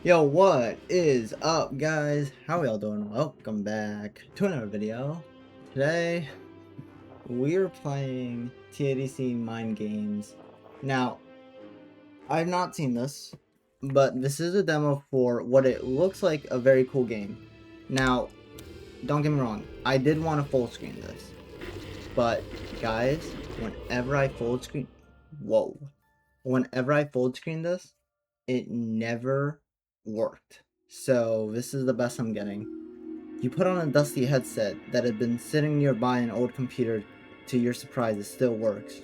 Yo, what is up, guys? How are y'all doing? Welcome back to another video. Today, we are playing TADC Mind Games. Now, I've not seen this, but this is a demo for what it looks like a very cool game. Now, don't get me wrong, I did want to full screen this, but guys, whenever I full screen this, it never worked. So this is the best I'm getting. You put on a dusty headset that had been sitting nearby an old computer. To your surprise, it still works.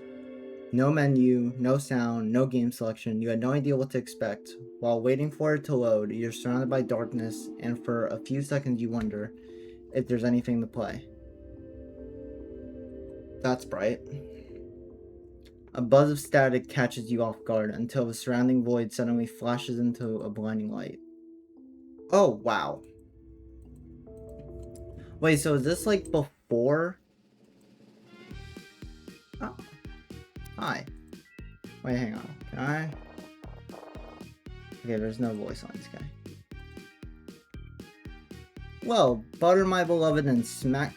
No menu, no sound, no game selection. You had no idea what to expect. While waiting for it to load, you're surrounded by darkness, and for a few seconds you wonder if there's anything to play. That's bright. A buzz of static catches you off guard until the surrounding void suddenly flashes into a blinding light. Oh, wow. Wait, so is this like before? Oh. Hi. Wait, hang on. Can I? Okay, there's no voice on this guy. Well, butter my beloved and smack.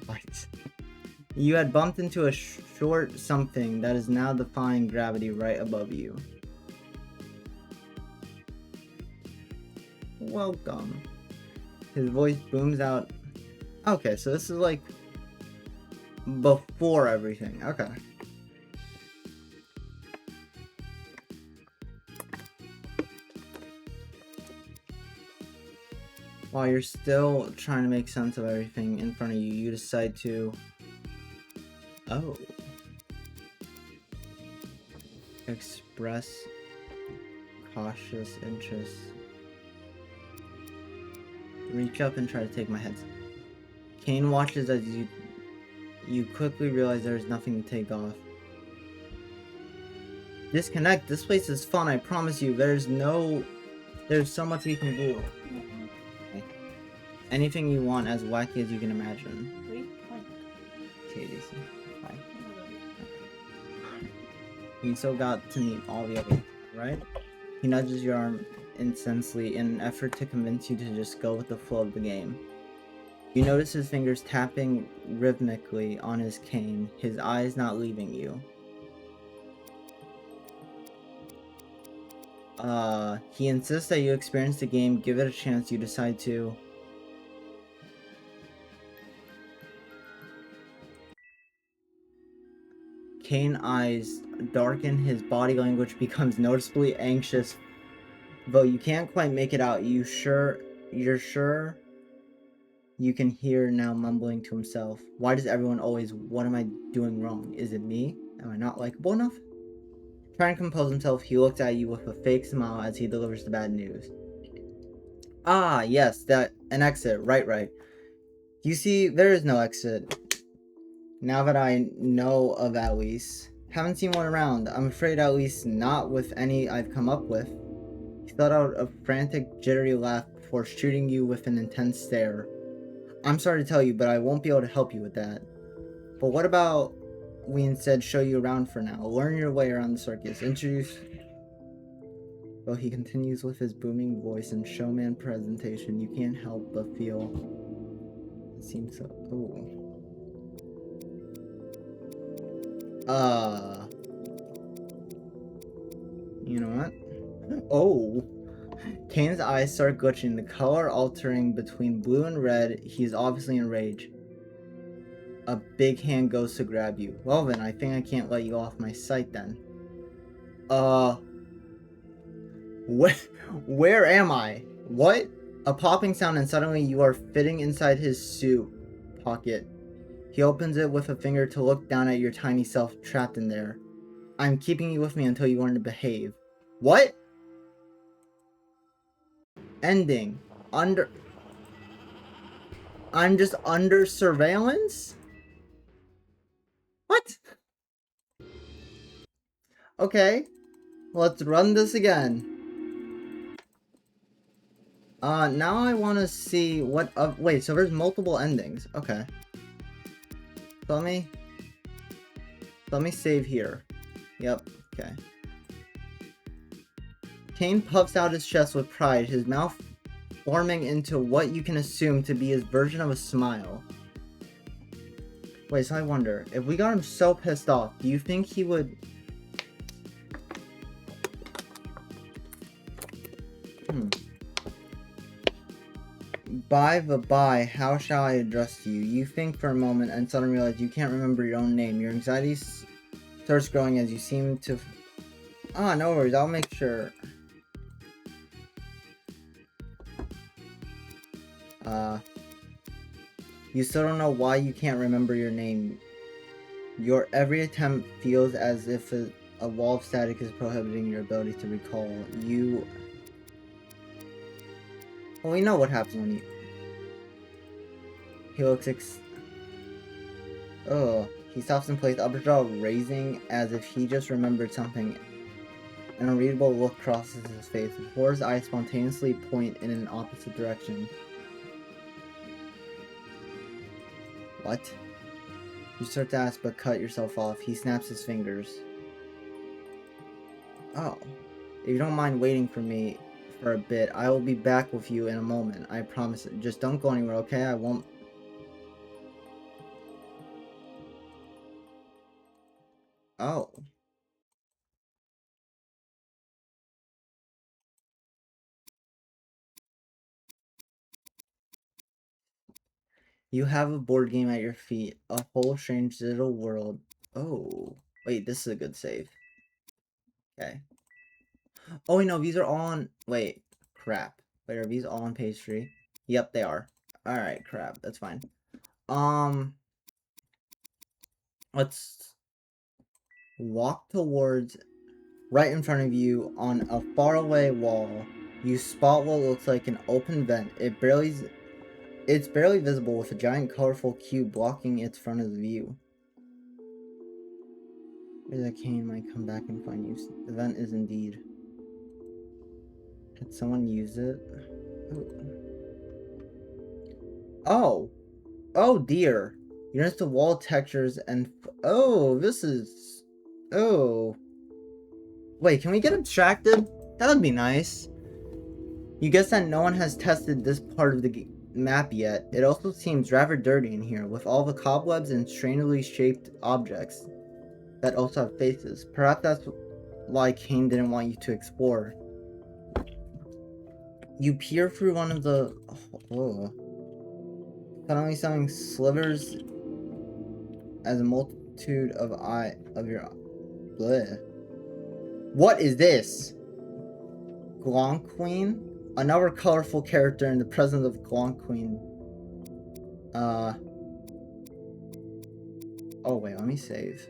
What? You had bumped into a short something that is now defying gravity right above you. Welcome. His voice booms out. Okay, so this is like before everything. Okay. While you're still trying to make sense of everything in front of you, you decide to... Oh. Express cautious interest. Reach up and try to take my head. Kane watches as you quickly realize there's nothing to take off. Disconnect. This place is fun, I promise you. There's so much we can do. Okay. Anything you want, as wacky as you can imagine. You still got to meet all the others, right? He nudges your arm intensely in an effort to convince you to just go with the flow of the game. You notice his fingers tapping rhythmically on his cane, his eyes not leaving you. He insists that you experience the game, give it a chance. You decide to. Kane's eyes darken, his body language becomes noticeably anxious. Though you can't quite make it out, you're sure you can hear now mumbling to himself. Why does everyone always, what am I doing wrong? Is it me? Am I not likable enough? Trying to compose himself, he looks at you with a fake smile as he delivers the bad news. Ah, yes, an exit, right. You see, there is no exit. Now that I know of, at least. Haven't seen one around. I'm afraid, at least not with any I've come up with. He let out a frantic, jittery laugh before shooting you with an intense stare. I'm sorry to tell you, but I won't be able to help you with that. But what about we instead show you around for now? Learn your way around the circus. Introduce... Well, he continues with his booming voice and showman presentation. You can't help but feel... It seems so... Oh. You know what? Oh. Kane's eyes start glitching, the color altering between blue and red. He's obviously enraged. A big hand goes to grab you. Well then, I think I can't let you off my sight then. Where am I? What? A popping sound and suddenly you are fitting inside his suit pocket. He opens it with a finger to look down at your tiny self trapped in there. I'm keeping you with me until you learn to behave. What? Ending. I'm just under surveillance? What? Okay. Let's run this again. Now I want to see what... wait, so there's multiple endings. Okay. Let me save here. Yep, okay. Kane puffs out his chest with pride, his mouth forming into what you can assume to be his version of a smile. Wait, so I wonder, if we got him so pissed off, do you think he would... Bye, how shall I address you? You think for a moment and suddenly realize you can't remember your own name. Your anxiety starts growing as you seem to... no worries, I'll make sure. You still don't know why you can't remember your name. Your every attempt feels as if a wall of static is prohibiting your ability to recall. Well, we know what happens when you... He looks he stops in place, upper jaw raising as if he just remembered something. An unreadable look crosses his face before his eyes spontaneously point in an opposite direction. What? You start to ask, but cut yourself off. He snaps his fingers. Oh. If you don't mind waiting for me for a bit, I will be back with you in a moment. I promise. Just don't go anywhere, okay? I won't... Oh. You have a board game at your feet. A whole strange little world. Oh. Wait, this is a good save. Okay. Oh, wait, no, these are all on... Wait. Crap. Wait, are these all on page 3? Yep, they are. Alright, crap. That's fine. Let's walk towards... Right in front of you, on a faraway wall, you spot what looks like an open vent. It's barely visible, with a giant colorful cube blocking its front of the view. Maybe that Kane might come back and find you. The vent is indeed. Did someone use it? Oh! Oh dear! You notice the wall textures and... Oh, this is... Oh... Wait, can we get abstracted? That would be nice. You guess that no one has tested this part of the map yet. It also seems rather dirty in here, with all the cobwebs and strangely shaped objects that also have faces. Perhaps that's why Kane didn't want you to explore. You peer through one of the... Oh. Suddenly something slivers as a multitude of your... Bleh. What is this? Glonk Queen? Another colorful character in the presence of Glonk Queen. Oh wait, let me save.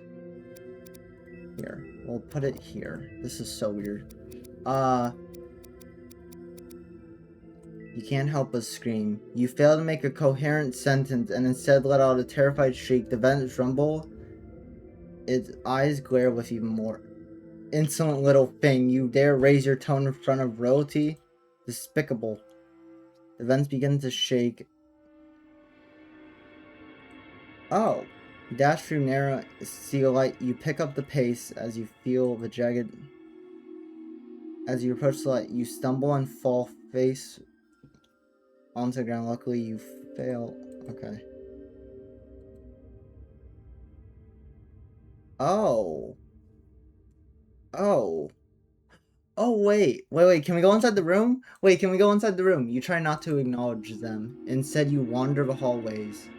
Here. We'll put it here. This is so weird. You can't help but scream. You fail to make a coherent sentence and instead let out a terrified shriek. The vents rumble. Its eyes glare with even more. Insolent little thing, you dare raise your tone in front of royalty? Despicable. The vents begin to shake. Oh. You dash through narrow sea light. You pick up the pace as you feel the jagged... As you approach the light, you stumble and fall face onto the ground. Luckily, you fail. Okay. Oh. Oh. Oh, wait, can we go inside the room? Wait, can we go inside the room? You try not to acknowledge them. Instead, you wander the hallways.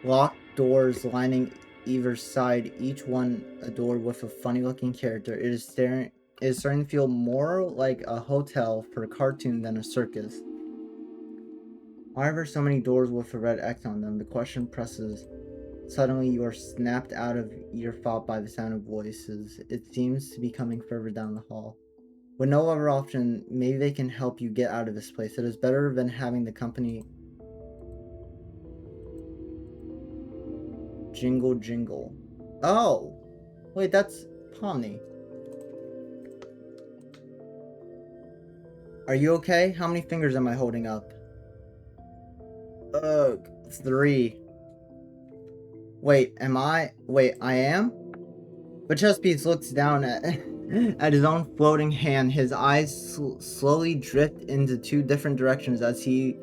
Locked doors lining either side, each one a door with a funny-looking character. It is starting to feel more like a hotel for a cartoon than a circus. Why are there so many doors with a red X on them? The question presses. Suddenly, you are snapped out of your thought by the sound of voices. It seems to be coming further down the hall. With no other option, maybe they can help you get out of this place. It is better than having the company... Jingle jingle. Oh! Wait, that's Pomni. Are you okay? How many fingers am I holding up? Ugh, 3. Wait, I am? But Chess Piece looks down at... At his own floating hand, his eyes slowly drift into two different directions as he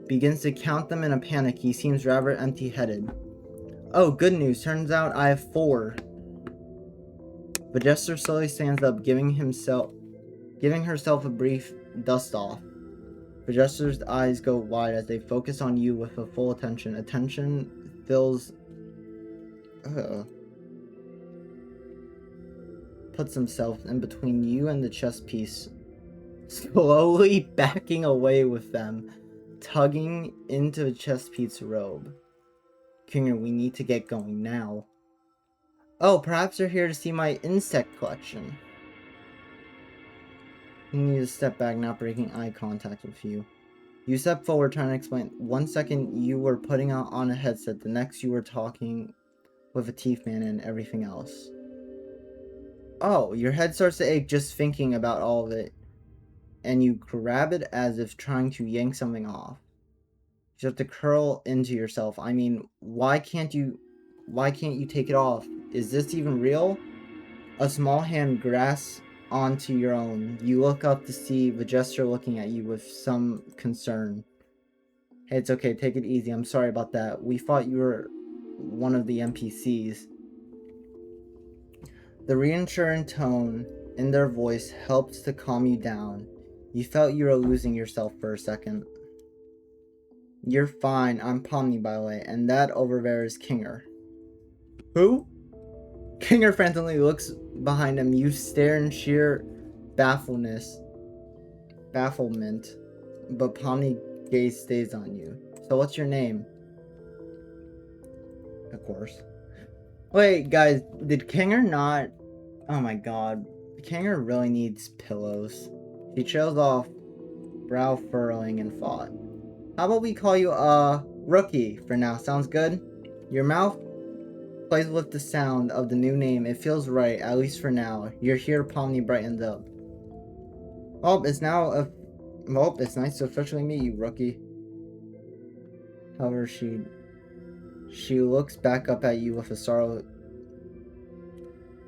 begins to count them in a panic. He seems rather empty-headed. Oh, good news. Turns out I have 4. The jester slowly stands up, giving herself a brief dust-off. The jester's eyes go wide as they focus on you with a full attention. Attention fills... puts himself in between you and the chess piece, slowly backing away with them, tugging into the chess piece robe. Kinger, we need to get going now. Oh, perhaps you're here to see my insect collection. You need to step back, not breaking eye contact with you. You step forward, trying to explain. 1 second you were putting on a headset, the next you were talking with a teeth man and everything else. Oh, your head starts to ache just thinking about all of it, and you grab it as if trying to yank something off. You have to curl into yourself. I mean, why can't you take it off? Is this even real? A small hand grasps onto your own. You look up to see the gesture looking at you with some concern. Hey, it's okay, take it easy. I'm sorry about that. We thought you were one of the NPCs. The reassuring tone in their voice helps to calm you down. You felt you were losing yourself for a second. You're fine. I'm Pomni, by the way, and that over there is Kinger. Who? Kinger frantically looks behind him. You stare in sheer bafflement, but Pomni's gaze stays on you. So what's your name? Of course. Wait, guys, did Kinger not... Oh my god. Kinger really needs pillows. She trails off, brow furrowing in thought. How about we call you, Rookie for now? Sounds good? Your mouth plays with the sound of the new name. It feels right, at least for now. You're here, Pomni brightens up. Well, it's nice to officially meet you, Rookie. However, she looks back up at you with a sorrow.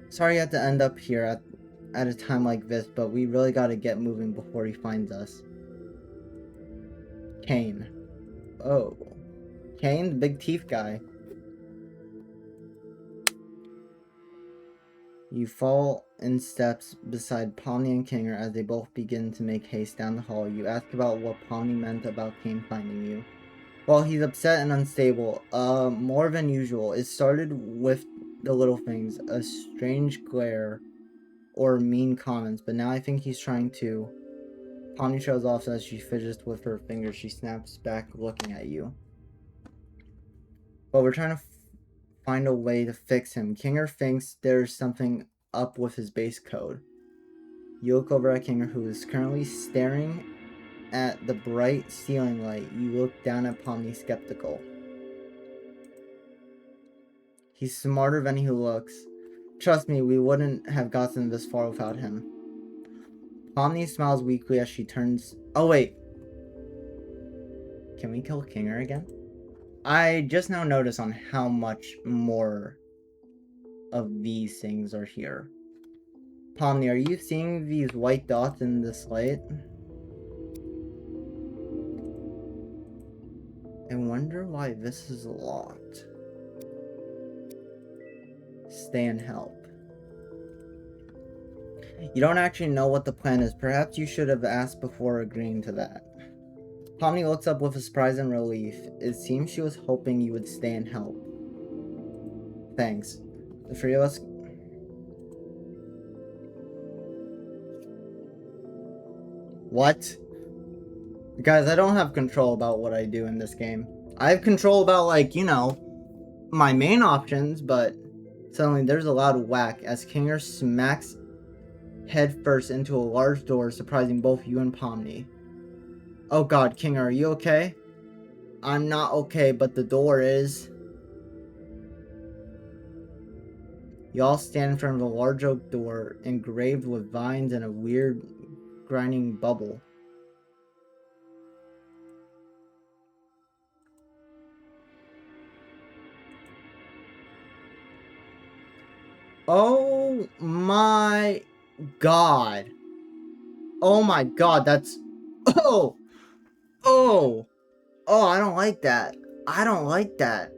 Sorry you had to end up here at a time like this, but we really gotta get moving before he finds us. Kane. Oh. Kane, the big teeth guy. You fall in steps beside Pomni and Kinger as they both begin to make haste down the hall. You ask about what Pomni meant about Kane finding you. Well, he's upset and unstable, more than usual. It started with the little things, a strange glare or mean comments, but now I think he's trying to. Pomni shows off as she fidgets with her fingers. She snaps back, looking at you. But we're trying to find a way to fix him. Kinger thinks there's something up with his base code. You look over at Kinger, who is currently staring at the bright ceiling light. You look down at Pomni, skeptical. He's smarter than he looks. Trust me, we wouldn't have gotten this far without him. Pomni smiles weakly as she turns... Oh, wait. Can we kill Kinger again? I just now noticed on how much more of these things are here. Pomni, are you seeing these white dots in this light? I wonder why this is locked. Stay and help. You don't actually know what the plan is. Perhaps you should have asked before agreeing to that. Pomni looks up with a surprise and relief. It seems she was hoping you would stay and help. Thanks. The three of us... What? Guys, I don't have control about what I do in this game. I have control about, like, you know, my main options, but suddenly there's a loud whack as Kinger smacks head first into a large door, surprising both you and Pomni. Oh god, Kinger, are you okay? I'm not okay, but the door is... You all stand in front of a large oak door, engraved with vines and a weird, grinding bubble. Oh my god. Oh my god, that's... Oh! Oh! Oh, I don't like that. I don't like that.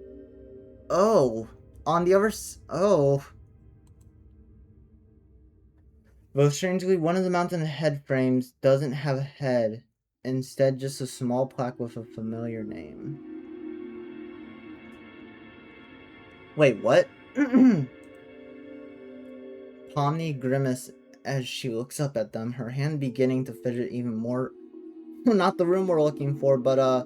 Oh. On the other oh. Though strangely, one of the mountain head frames doesn't have a head. Instead, just a small plaque with a familiar name. Wait, what? Pomni grimace as she looks up at them, her hand beginning to fidget even more. Not the room we're looking for, but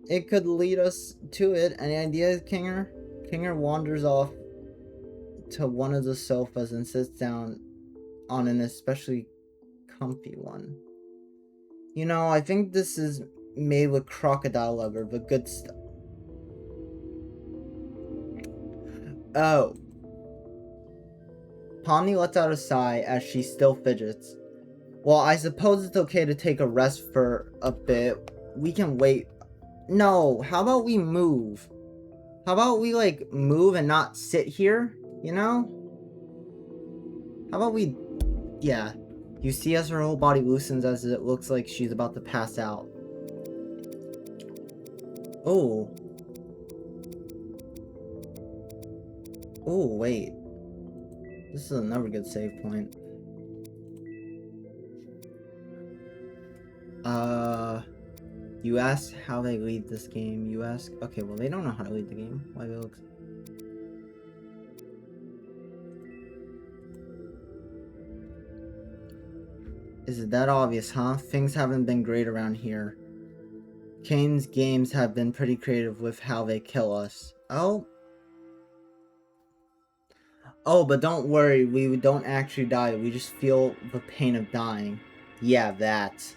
it could lead us to it. Any ideas, Kinger? Kinger wanders off to one of the sofas and sits down on an especially comfy one. You know, I think this is made with crocodile leather, but good stuff. Oh. Pomni lets out a sigh as she still fidgets. Well, I suppose it's okay to take a rest for a bit. We can wait. No, how about we move? How about we, like, move and not sit here? You know? How about we... Yeah. You see as her whole body loosens as it looks like she's about to pass out. Oh. Oh, wait. This is another good save point. You ask how they lead this game. You ask... Okay, well, they don't know how to lead the game. Why they look... Is it that obvious, huh? Things haven't been great around here. Kane's games have been pretty creative with how they kill us. Oh? Oh, but don't worry, we don't actually die. We just feel the pain of dying. Yeah, that.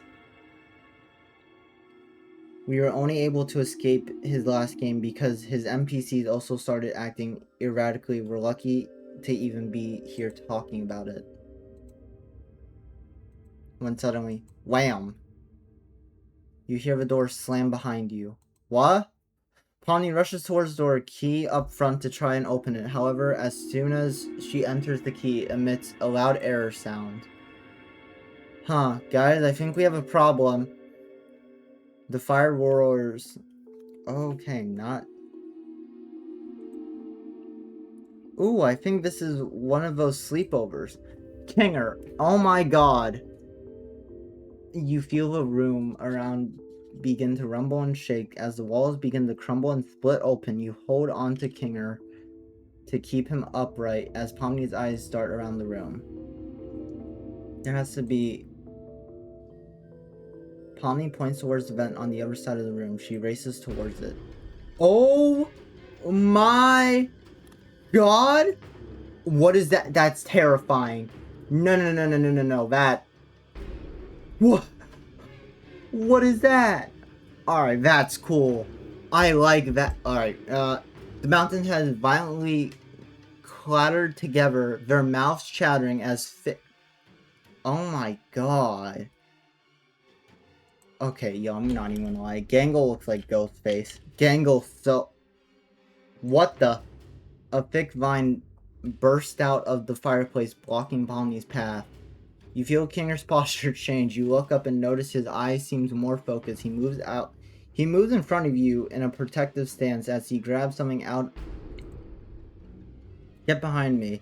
We were only able to escape his last game because his NPCs also started acting erratically. We're lucky to even be here talking about it. When suddenly, wham! You hear the door slam behind you. What? Pomni rushes towards the door, key up front to try and open it. However, as soon as she enters, the key emits a loud error sound. Huh, guys, I think we have a problem. The fire roars. Okay, not... Ooh, I think this is one of those sleepovers. Kinger, oh my god. You feel the room around begin to rumble and shake. As the walls begin to crumble and split open, you hold on to Kinger to keep him upright as Pomni's eyes dart around the room. There has to be... Pomni points towards the vent on the other side of the room. She races towards it. Oh my god! What is that? That's terrifying. No. That... What? What is that? Alright, that's cool. I like that. Alright, the mountain has violently clattered together, their mouths chattering as Oh my god. Okay, yo, I'm not even gonna lie. Gangle looks like Ghostface. Gangle so... What the? A thick vine burst out of the fireplace, blocking Pomni's path. You feel Kinger's posture change. You look up and notice his eye seems more focused. He moves out. He moves in front of you in a protective stance as he grabs something out. Get behind me.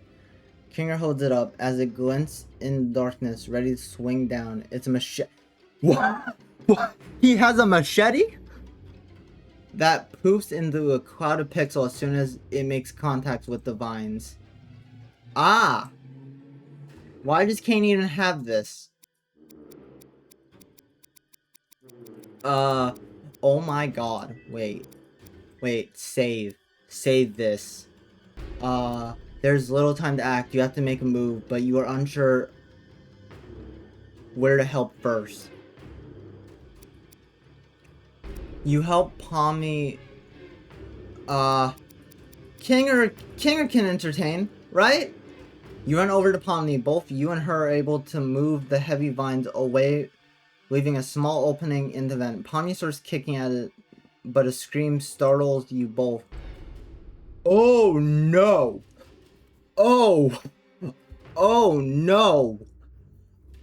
Kinger holds it up as it glints in darkness, ready to swing down. It's a machete. What? What? He has a machete? That poofs into a cloud of pixels as soon as it makes contact with the vines. Ah! Why does Kane even have this? Oh my god. Wait, save this. There's little time to act. You have to make a move, but you are unsure where to help first. You help Pomni. Kinger can entertain, right? You run over to Pomni. Both you and her are able to move the heavy vines away, leaving a small opening in the vent. Pomni starts kicking at it, but a scream startles you both. Oh no! Oh Oh no!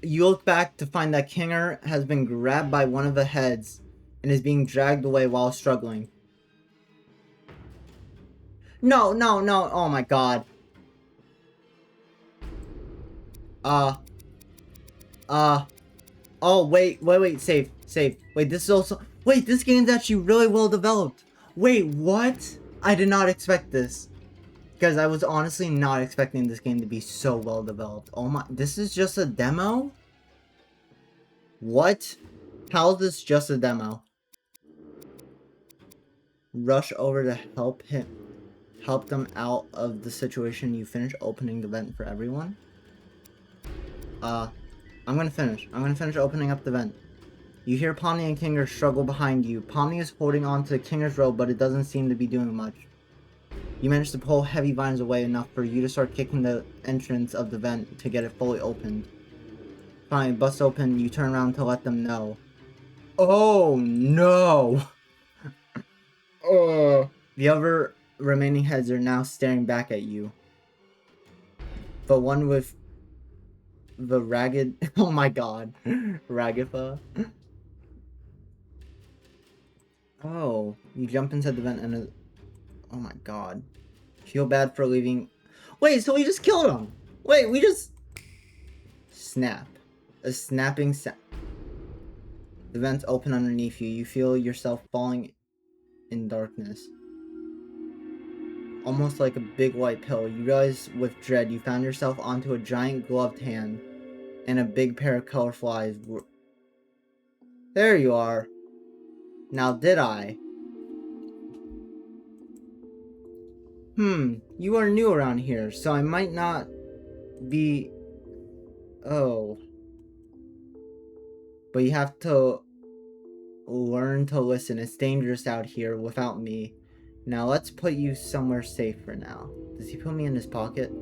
You look back to find that Kinger has been grabbed by one of the heads and is being dragged away while struggling. No, no, no, oh my god. Oh, wait, save. Wait, this is also... Wait, this game's actually really well developed. Wait, what? I did not expect this. Because I was honestly not expecting this game to be so well developed. Oh my... This is just a demo? What? How is this just a demo? Rush over to help them out of the situation. You finish opening the vent for everyone? I'm gonna finish opening up the vent. You hear Pomni and Kinger struggle behind you. Pomni is holding on to Kinger's rope, but it doesn't seem to be doing much. You manage to pull heavy vines away enough for you to start kicking the entrance of the vent to get it fully opened. Finally, it busts open. You turn around to let them know. Oh no! The other remaining heads are now staring back at you. But one with the ragged... Oh my god. Ragifa. Oh, you jump inside the vent and... Oh my god. Feel bad for leaving... Wait, so we just killed him! Wait, we just... Snap. A snapping sound. The vents open underneath you. You feel yourself falling in darkness. Almost like a big white pill. You realize with dread you found yourself onto a giant gloved hand and a big pair of colorful eyes. There you are. Now did I? You are new around here, so I might not be... Oh. But you have to learn to listen. It's dangerous out here without me. Now let's put you somewhere safe for now. Does he put me in his pocket?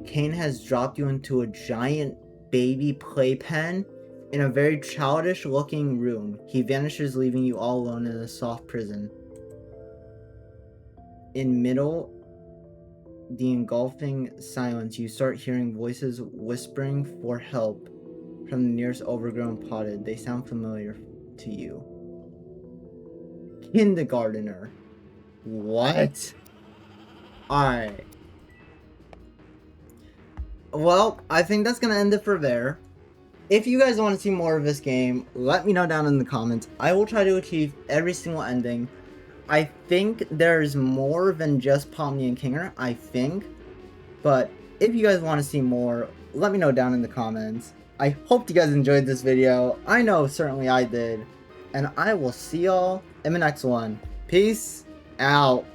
Kane has dropped you into a giant baby playpen in a very childish looking room. He vanishes, leaving you all alone in a soft prison. In the engulfing silence, you start hearing voices whispering for help from the nearest overgrown potted. They sound familiar to you. Kindergartner. What? Alright. Well, I think that's gonna end it for there. If you guys want to see more of this game, let me know down in the comments. I will try to achieve every single ending. I think there's more than just Pomni and Kinger, I think. But if you guys want to see more, let me know down in the comments. I hope you guys enjoyed this video. I know certainly I did. And I will see y'all in the next one. Peace out.